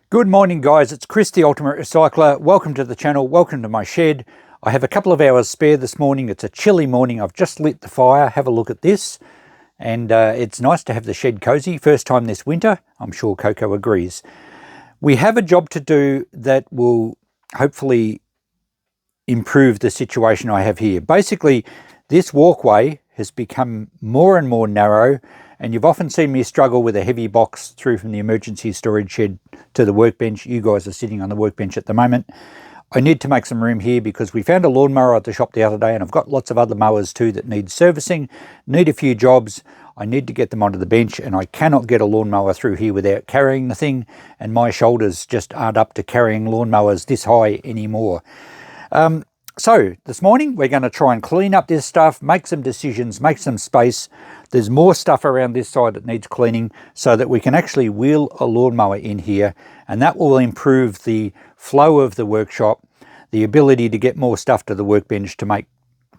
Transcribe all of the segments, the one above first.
Good morning guys, it's Chris the Ultimate Recycler. Welcome to the channel, welcome to my shed. I have a couple of hours spare this morning. It's a chilly morning. I've just lit the fire. Have a look at this. And it's nice to have the shed cozy. First time this winter. I'm sure Coco agrees. We have a job to do that will hopefully improve the situation I have here. Basically, this walkway has become more and more narrow, and you've often seen me struggle with a heavy box through from the emergency storage shed to the workbench. You guys are sitting on the workbench at the moment. I need to make some room here because we found a lawnmower at the shop the other day, and I've got lots of other mowers too that need servicing, need a few jobs. I need to get them onto the bench, and I cannot get a lawnmower through here without carrying the thing, and my shoulders just aren't up to carrying lawnmowers this high anymore. So this morning we're going to try and clean up this stuff, make some decisions, make some space. There's more stuff around this side that needs cleaning so that we can actually wheel a lawnmower in here, and that will improve the flow of the workshop, the ability to get more stuff to the workbench, to make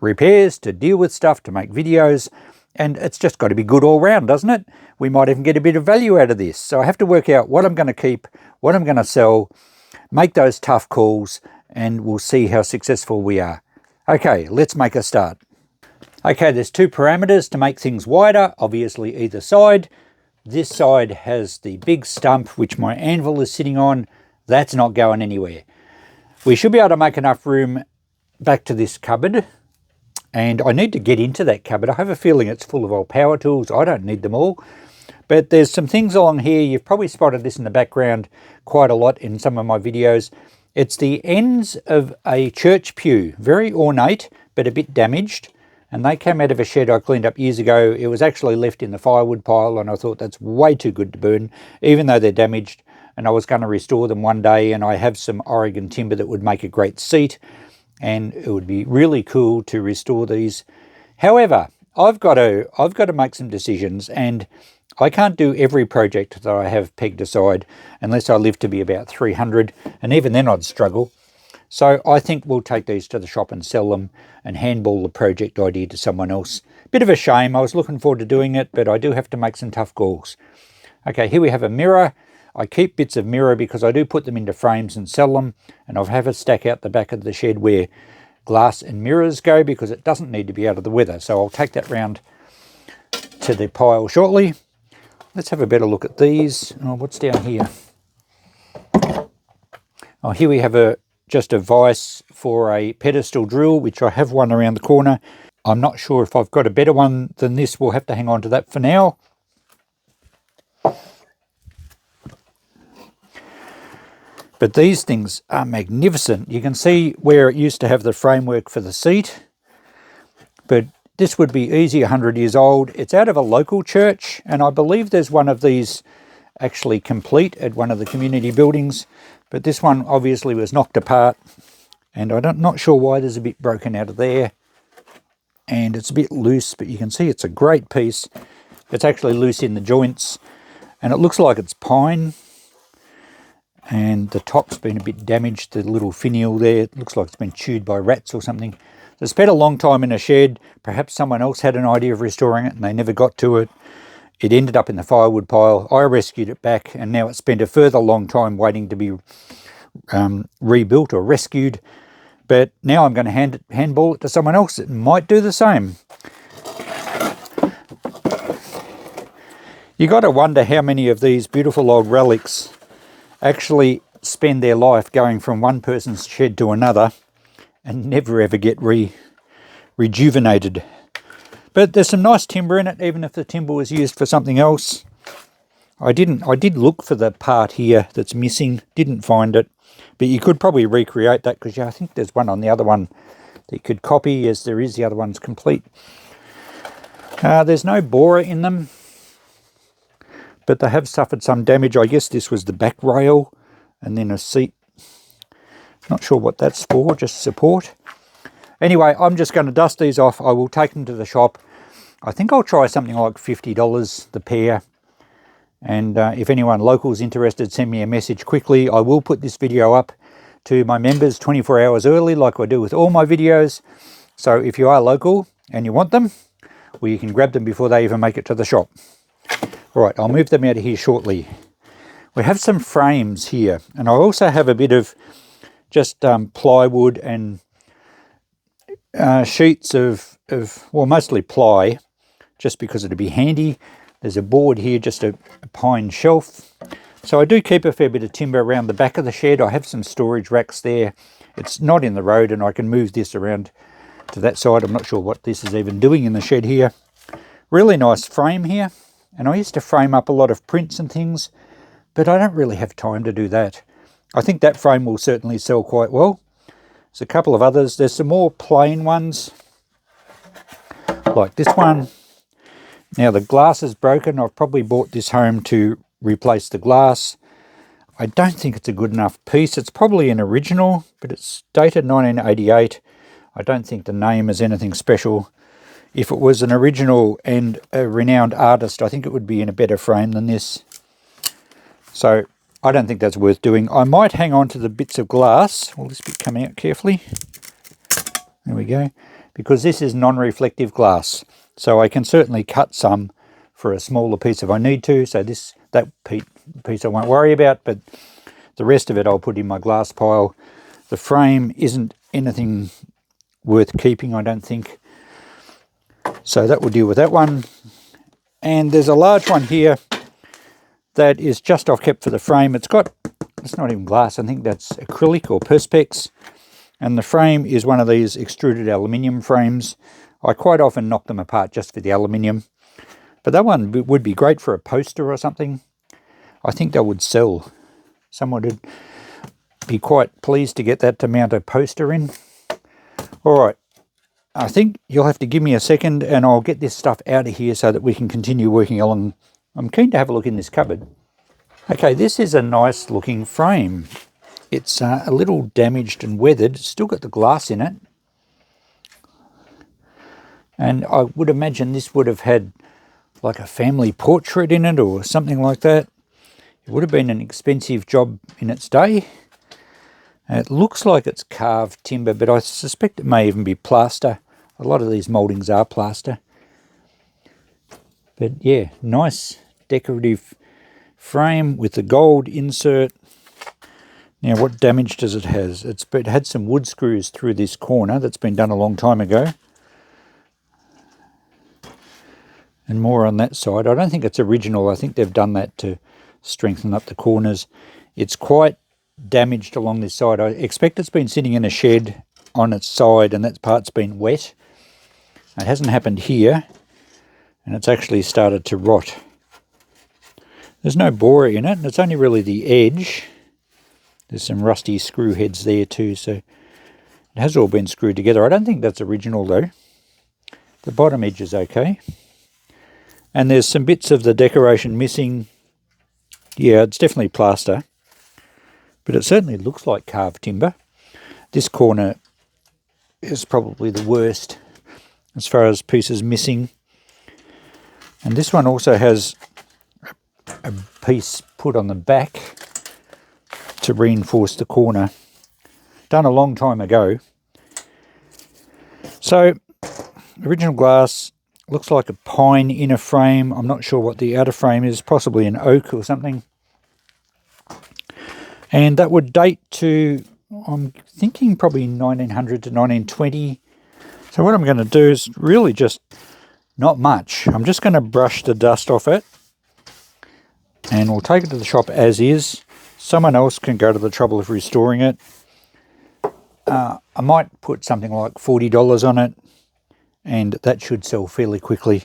repairs, to deal with stuff, to make videos, and it's just got to be good all round, doesn't it? We might even get a bit of value out of this. So I have to work out what I'm going to keep, what I'm going to sell, make those tough calls, and we'll see how successful we are. Okay, let's make a start. Okay, there's two parameters to make things wider, obviously either side. This side has the big stump which my anvil is sitting on. That's not going anywhere. We should be able to make enough room back to this cupboard, and I need to get into that cupboard. I have a feeling it's full of old power tools. I don't need them all, but there's some things along here. You've probably spotted this in the background quite a lot in some of my videos. It's the ends of a church pew, very ornate, but a bit damaged. And they came out of a shed I cleaned up years ago. It was actually left in the firewood pile, and I thought that's way too good to burn, even though they're damaged. And I was going to restore them one day, and I have some Oregon timber that would make a great seat, and it would be really cool to restore these. However, I've got to make some decisions, and I can't do every project that I have pegged aside unless I live to be about 300, and even then I'd struggle. So I think we'll take these to the shop and sell them and handball the project idea to someone else. Bit of a shame. I was looking forward to doing it, but I do have to make some tough calls. Okay, here we have a mirror. I keep bits of mirror because I do put them into frames and sell them, and I'll have a stack out the back of the shed where glass and mirrors go because it doesn't need to be out of the weather. So I'll take that round to the pile shortly. Let's have a better look at these. Oh, what's down here? Oh, here we have just a vise for a pedestal drill, which I have one around the corner. I'm not sure if I've got a better one than this. We'll have to hang on to that for now. But these things are magnificent. You can see where it used to have the framework for the seat, but this would be easy 100 years old. It's out of a local church, and I believe there's one of these actually complete at one of the community buildings, but this one obviously was knocked apart, and I'm not sure why. There's a bit broken out of there, and it's a bit loose, but you can see it's a great piece. It's actually loose in the joints, and it looks like it's pine, and the top's been a bit damaged. The little finial there, it looks like it's been chewed by rats or something. So it's spent a long time in a shed. Perhaps someone else had an idea of restoring it and they never got to it. It ended up in the firewood pile. I rescued it back, and now it's spent a further long time waiting to be rebuilt or rescued. But now I'm going to handball it to someone else that might do the same. You got to wonder how many of these beautiful old relics actually spend their life going from one person's shed to another and never ever get rejuvenated. But there's some nice timber in it, even if the timber was used for something else. I did look for the part here that's missing, didn't find it, but you could probably recreate that because I think there's one on the other one that you could copy, as there is. The other one's complete. There's no borer in them, but they have suffered some damage. I guess this was the back rail and then a seat. Not sure what that's for, just support. Anyway, I'm just going to dust these off. I will take them to the shop. I think I'll try something like $50 the pair. And if anyone local is interested, send me a message quickly. I will put this video up to my members 24 hours early, like I do with all my videos. So if you are local and you want them, well, you can grab them before they even make it to the shop. All right, I'll move them out of here shortly. We have some frames here, and I also have a bit of just plywood and sheets of, well, mostly ply, just because it'd be handy. There's a board here, just a pine shelf. So I do keep a fair bit of timber around the back of the shed. I have some storage racks there. It's not in the road, and I can move this around to that side. I'm not sure what this is even doing in the shed here. Really nice frame here. And I used to frame up a lot of prints and things, but I don't really have time to do that. I think that frame will certainly sell quite well. There's a couple of others. There's some more plain ones, like this one. Now the glass is broken. I've probably bought this home to replace the glass. I don't think it's a good enough piece. It's probably an original, but it's dated 1988. I don't think the name is anything special. If it was an original and a renowned artist, I think it would be in a better frame than this. So I don't think that's worth doing. I might hang on to the bits of glass. Will this be coming out carefully? There we go. Because this is non-reflective glass. So I can certainly cut some for a smaller piece if I need to. So that piece I won't worry about, but the rest of it I'll put in my glass pile. The frame isn't anything worth keeping, I don't think. So that will deal with that one. And there's a large one here that is just I've kept for the frame. It's not even glass. I think that's acrylic or perspex. And the frame is one of these extruded aluminium frames. I quite often knock them apart just for the aluminium. But that one would be great for a poster or something. I think that would sell. Someone would be quite pleased to get that to mount a poster in. All right. I think you'll have to give me a second and I'll get this stuff out of here so that we can continue working along. I'm keen to have a look in this cupboard. Okay, this is a nice looking frame. It's a little damaged and weathered. It's still got the glass in it. And I would imagine this would have had like a family portrait in it or something like that. It would have been an expensive job in its day. It looks like it's carved timber, but I suspect it may even be plaster. A lot of these mouldings are plaster. But yeah, nice decorative frame with the gold insert. Now what damage does it have? It had some wood screws through this corner. That's been done a long time ago. And more on that side. I don't think it's original. I think they've done that to strengthen up the corners. It's quite damaged along this side. I expect it's been sitting in a shed on its side and that part's been wet. It hasn't happened here, and it's actually started to rot. There's no borer in it, and it's only really the edge. There's some rusty screw heads there too, so it has all been screwed together. I don't think that's original though. The bottom edge is okay. And there's some bits of the decoration missing. Yeah, it's definitely plaster, but it certainly looks like carved timber. This corner is probably the worst as far as pieces missing. And this one also has a piece put on the back to reinforce the corner. Done a long time ago. So, original glass, looks like a pine inner frame. I'm not sure what the outer frame is, possibly an oak or something. And that would date to, I'm thinking probably 1900 to 1920. So what I'm going to do is really just not much. I'm just going to brush the dust off it. And we'll take it to the shop as is. Someone else can go to the trouble of restoring it. I might put something like $40 on it, and that should sell fairly quickly.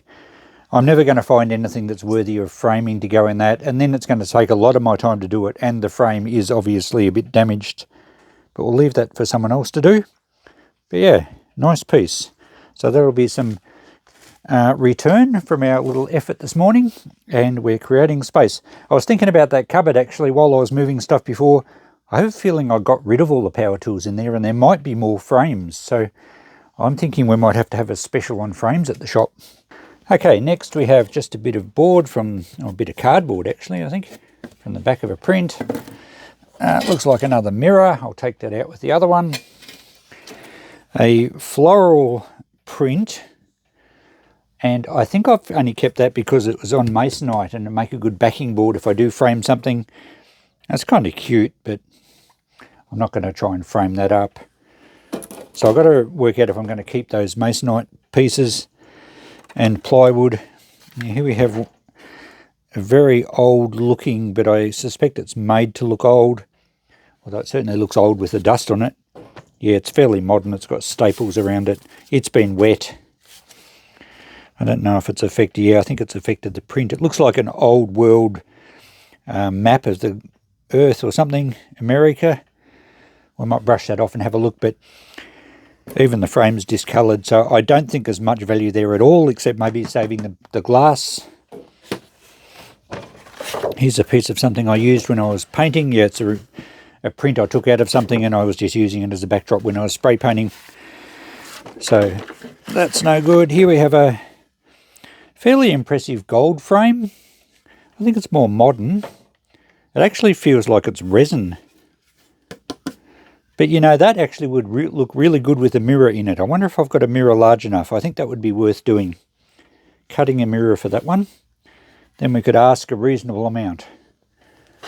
I'm never going to find anything that's worthy of framing to go in that, and then it's going to take a lot of my time to do it, and the frame is obviously a bit damaged. But we'll leave that for someone else to do. But yeah, nice piece. So that'll be some return from our little effort this morning, and we're creating space. I was thinking about that cupboard actually while I was moving stuff before. I have a feeling I got rid of all the power tools in there, and there might be more frames. So I'm thinking we might have to have a special on frames at the shop. Okay, next we have just a bit of board from, or a bit of cardboard actually, I think, from the back of a print. It looks like another mirror. I'll take that out with the other one. A floral print, and I think I've only kept that because it was on masonite and it'll make a good backing board if I do frame something. That's kind of cute, but I'm not going to try and frame that up. So I've got to work out if I'm going to keep those masonite pieces and plywood. Now here we have a very old looking, but I suspect it's made to look old. Although it certainly looks old with the dust on it. Yeah, it's fairly modern. It's got staples around it. It's been wet. I don't know if it's affected. Yeah, I think it's affected the print. It looks like an old world map of the Earth or something. America. I might brush that off and have a look, but even the frame's discoloured. So I don't think there's much value there at all, except maybe saving the glass. Here's a piece of something I used when I was painting. Yeah, it's a print I took out of something and I was just using it as a backdrop when I was spray painting. So that's no good. Here we have a fairly impressive gold frame. I think it's more modern. It actually feels like it's resin. But you know, that actually would look really good with a mirror in it. I wonder if I've got a mirror large enough. I think that would be worth doing. Cutting a mirror for that one. Then we could ask a reasonable amount.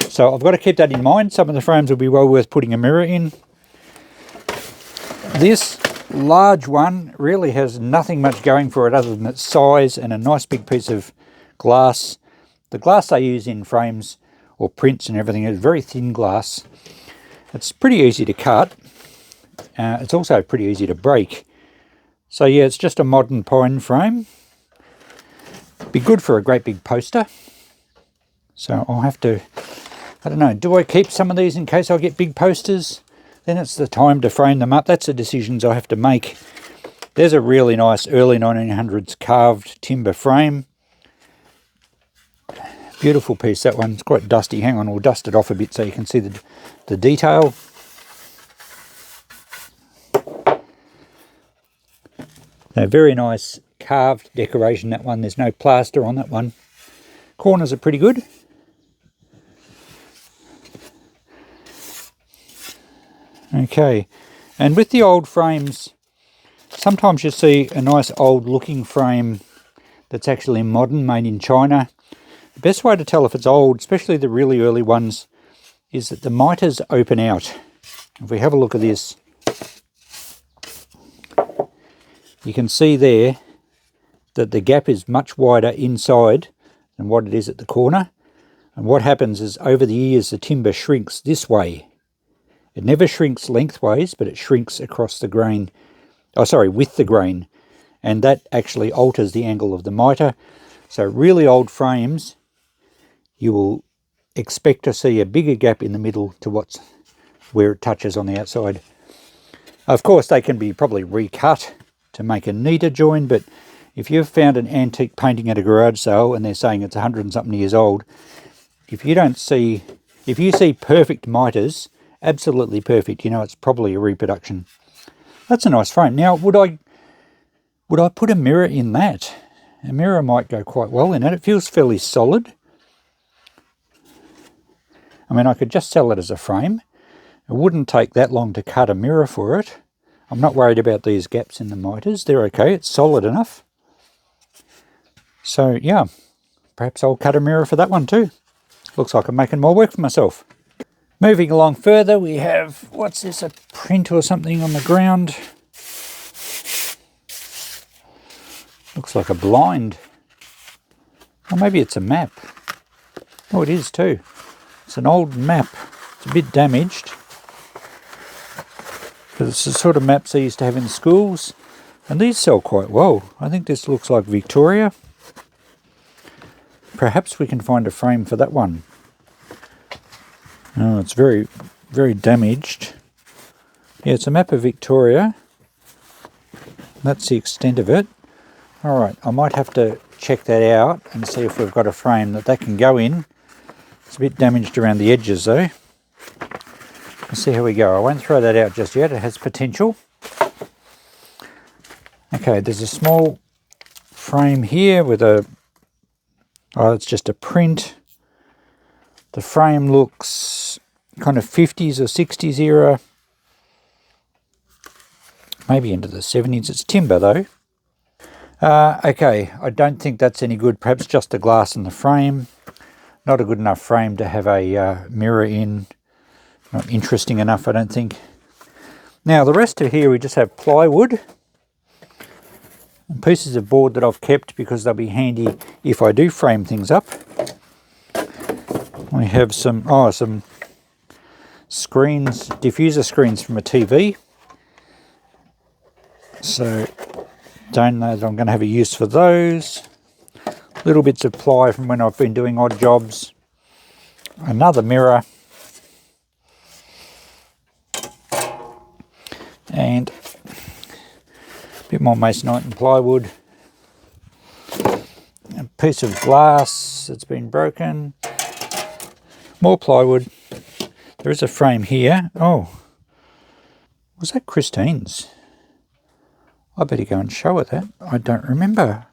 So I've got to keep that in mind. Some of the frames will be well worth putting a mirror in. This large one really has nothing much going for it other than its size and a nice big piece of glass. The glass they use in frames or prints and everything is very thin glass. It's pretty easy to cut. It's also pretty easy to break. So yeah, it's just a modern pine frame. Be good for a great big poster. So I'll have to, I don't know, do I keep some of these in case I get big posters? Then it's the time to frame them up. That's the decisions I have to make. There's a really nice early 1900s carved timber frame. Beautiful piece, that one. It's quite dusty. Hang on, we'll dust it off a bit so you can see the detail. A very nice carved decoration, that one. There's no plaster on that one. Corners are pretty good. Okay, and with the old frames, sometimes you see a nice old looking frame that's actually modern, made in China. The best way to tell if it's old, especially the really early ones, is that the miters open out. If we have a look at this, you can see there that the gap is much wider inside than what it is at the corner. And what happens is over the years the timber shrinks this way. It never shrinks lengthways, but it shrinks across the grain. Oh, sorry, with the grain. And that actually alters the angle of the miter. So really old frames, you will expect to see a bigger gap in the middle to where it touches on the outside. Of course, they can be probably recut to make a neater join, but if you've found an antique painting at a garage sale and they're saying it's 100 and something years old, if you see perfect miters, absolutely perfect, you know it's probably a reproduction. That's a nice frame. Now, would I put a mirror in that? A mirror might go quite well in it. It feels fairly solid. I mean, I could just sell it as a frame. It wouldn't take that long to cut a mirror for it. I'm not worried about these gaps in the miters. They're okay. It's solid enough. So, yeah, perhaps I'll cut a mirror for that one too. Looks like I'm making more work for myself. Moving along further, we have, what's this, a print or something on the ground? Looks like a blind. Or maybe it's a map. Oh, it is too. It's an old map. It's a bit damaged. But it's the sort of maps they used to have in schools. And these sell quite well. I think this looks like Victoria. Perhaps we can find a frame for that one. Oh, it's very, very damaged. Yeah, it's a map of Victoria. That's the extent of it. All right, I might have to check that out and see if we've got a frame that can go in. It's a bit damaged around the edges though. Let's see how we go. I won't throw that out just yet. It has potential. Okay, there's a small frame here with a... Oh, it's just a print. The frame looks kind of 50s or 60s era. Maybe into the 70s. It's timber though. Okay, I don't think that's any good. Perhaps just the glass in the frame. Not a good enough frame to have a mirror in. Not interesting enough, I don't think. Now the rest of here we just have plywood and pieces of board that I've kept because they'll be handy if I do frame things up. We have some screens, diffuser screens from a TV. So don't know that I'm going to have a use for those. Little bits of ply from when I've been doing odd jobs. Another mirror. And a bit more masonite and plywood. A piece of glass that's been broken. More plywood. There is a frame here. Oh, was that Christine's? I better go and show her that. I don't remember.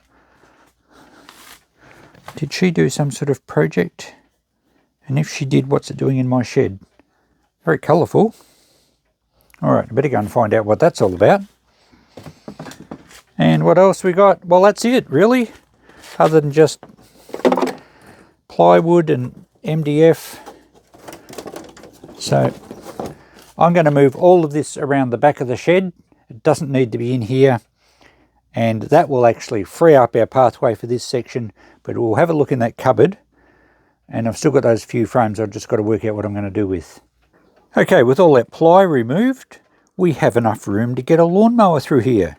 Did she do some sort of project? And if she did, what's it doing in my shed? Very colourful. All right, I better go and find out what that's all about. And what else we got? Well, that's it, really. Other than just plywood and MDF. So I'm going to move all of this around the back of the shed. It doesn't need to be in here. And that will actually free up our pathway for this section. But we'll have a look in that cupboard. And I've still got those few frames I've just got to work out what I'm going to do with. Okay, with all that ply removed, we have enough room to get a lawnmower through here.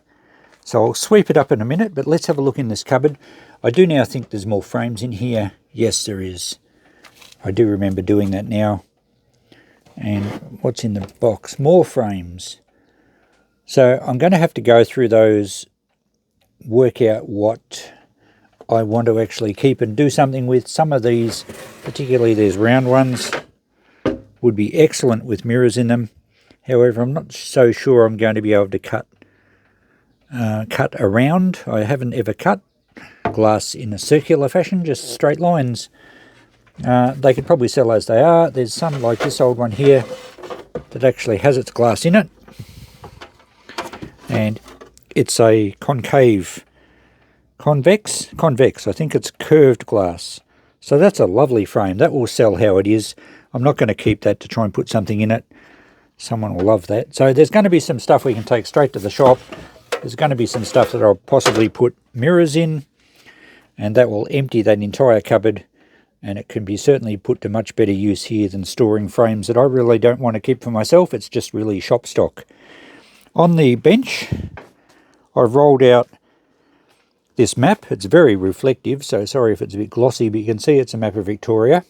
So I'll sweep it up in a minute, but let's have a look in this cupboard. I do now think there's more frames in here. Yes, there is. I do remember doing that now. And what's in the box? More frames. So I'm going to have to go through those, work out what I want to actually keep and do something with. Some of these, particularly these round ones, would be excellent with mirrors in them. However, I'm not so sure I'm going to be able to cut around. I haven't ever cut glass in a circular fashion, just straight lines. They could probably sell as they are. There's some like this old one here that actually has its glass in it. And it's a convex, I think it's curved glass. So that's a lovely frame. That will sell how it is. I'm not going to keep that to try and put something in it. Someone will love that. So there's going to be some stuff we can take straight to the shop. There's going to be some stuff that I'll possibly put mirrors in, and that will empty that entire cupboard, and it can be certainly put to much better use here than storing frames that I really don't want to keep for myself. It's just really shop stock. On the bench, I've rolled out this map. It's very reflective, so sorry if it's a bit glossy, but you can see it's a map of Victoria.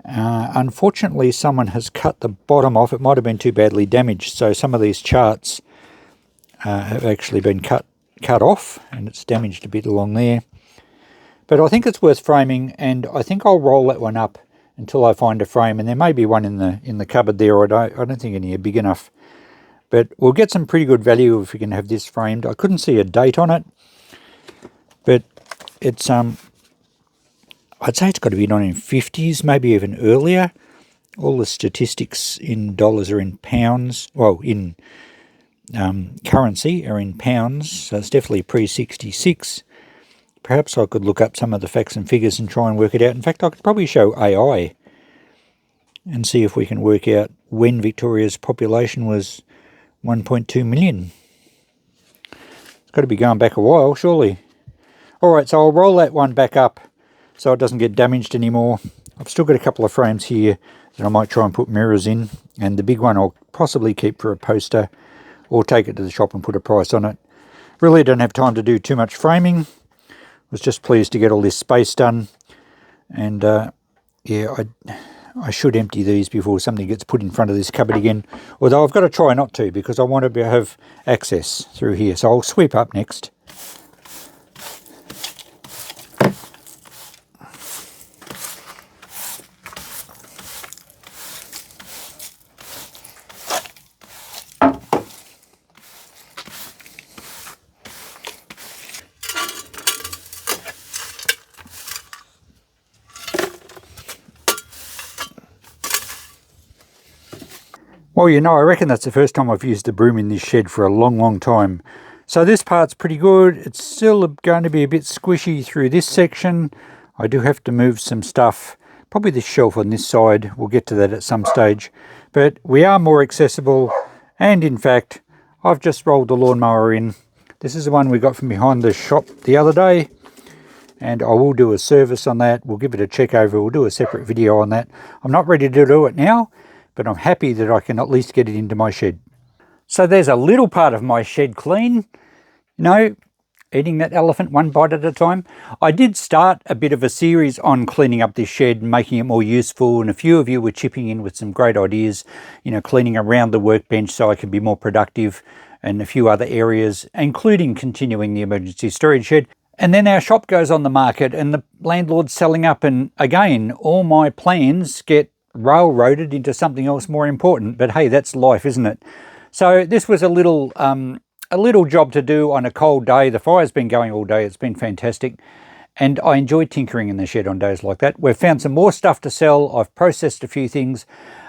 Unfortunately, someone has cut the bottom off. It might have been too badly damaged, so some of these charts have actually been cut off, and it's damaged a bit along there. But I think it's worth framing, and I think I'll roll that one up until I find a frame, and there may be one in the cupboard there. I don't think any are big enough. But we'll get some pretty good value if we can have this framed. I couldn't see a date on it, but it's I'd say it's got to be 1950s, maybe even earlier. All the statistics in dollars are in pounds. Well, in currency are in pounds, so it's definitely pre-66. Perhaps I could look up some of the facts and figures and try and work it out. In fact, I could probably show AI and see if we can work out when Victoria's population was 1.2 million. It's got to be going back a while, surely. Alright, so I'll roll that one back up so it doesn't get damaged anymore. I've still got a couple of frames here that I might try and put mirrors in, and the big one I'll possibly keep for a poster or take it to the shop and put a price on it. Really don't have time to do too much framing. Was just pleased to get all this space done, and yeah, I should empty these before something gets put in front of this cupboard again, although I've got to try not to because I want to have access through here. So I'll sweep up next. Well, you know, I reckon that's the first time I've used the broom in this shed for a long, long time. So this part's pretty good. It's still going to be a bit squishy through this section. I do have to move some stuff, probably this shelf on this side. We'll get to that at some stage. But we are more accessible, and in fact, I've just rolled the lawnmower in. This is the one we got from behind the shop the other day, and I will do a service on that. We'll give it a check over. We'll do a separate video on that. I'm not ready to do it now, but I'm happy that I can at least get it into my shed. So there's a little part of my shed clean, you know, eating that elephant one bite at a time. I did start a bit of a series on cleaning up this shed and making it more useful, and a few of you were chipping in with some great ideas, you know, cleaning around the workbench so I can be more productive, and a few other areas, including continuing the emergency storage shed. And then our shop goes on the market and the landlord's selling up, and again, all my plans get railroaded into something else more important. But hey, that's life, isn't it? So this was a little job to do on a cold day. The fire's been going all day. It's been fantastic. And I enjoy tinkering in the shed on days like that. We've found some more stuff to sell. I've processed a few things.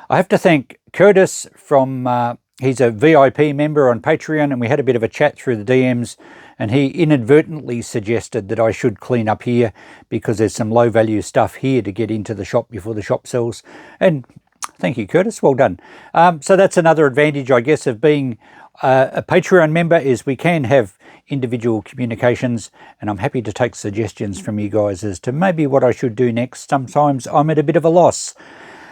I have to thank Curtis from, he's a VIP member on Patreon, and we had a bit of a chat through the DMs, and he inadvertently suggested that I should clean up here because there's some low value stuff here to get into the shop before the shop sells. And thank you, Curtis. Well done. So that's another advantage, I guess, of being a Patreon member, is we can have individual communications, and I'm happy to take suggestions from you guys as to maybe what I should do next. Sometimes I'm at a bit of a loss.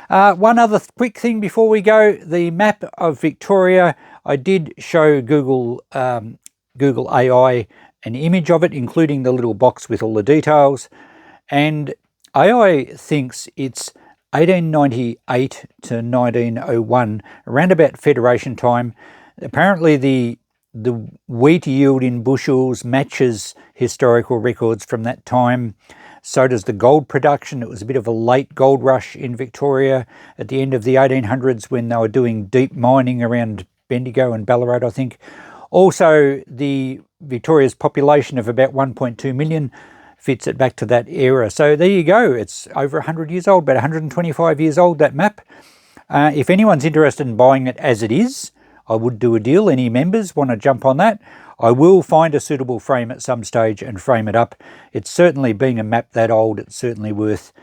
One other quick thing before we go, the map of Victoria, I did show Google AI an image of it, including the little box with all the details, and AI thinks it's 1898 to 1901, around about Federation time. Apparently the wheat yield in bushels matches historical records from that time. So does the gold production. It was a bit of a late gold rush in Victoria at the end of the 1800s when they were doing deep mining around Bendigo and Ballarat, I think. Also, the Victoria's population of about 1.2 million fits it back to that era. So there you go. It's over 100 years old, about 125 years old, that map. If anyone's interested in buying it as it is, I would do a deal. Any members want to jump on that? I will find a suitable frame at some stage and frame it up. It's certainly, being a map that old, it's certainly worth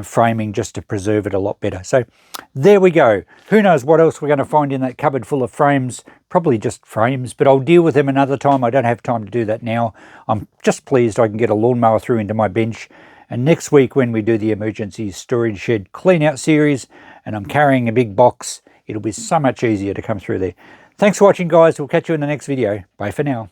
framing just to preserve it a lot better. So there we go. Who knows what else we're going to find in that cupboard full of frames. Probably just frames, but I'll deal with them another time. I don't have time to do that now. I'm just pleased I can get a lawnmower through into my bench. And next week, when we do the emergency storage shed clean out series, and I'm carrying a big box, it'll be so much easier to come through there. Thanks for watching, guys. We'll catch you in the next video. Bye for now.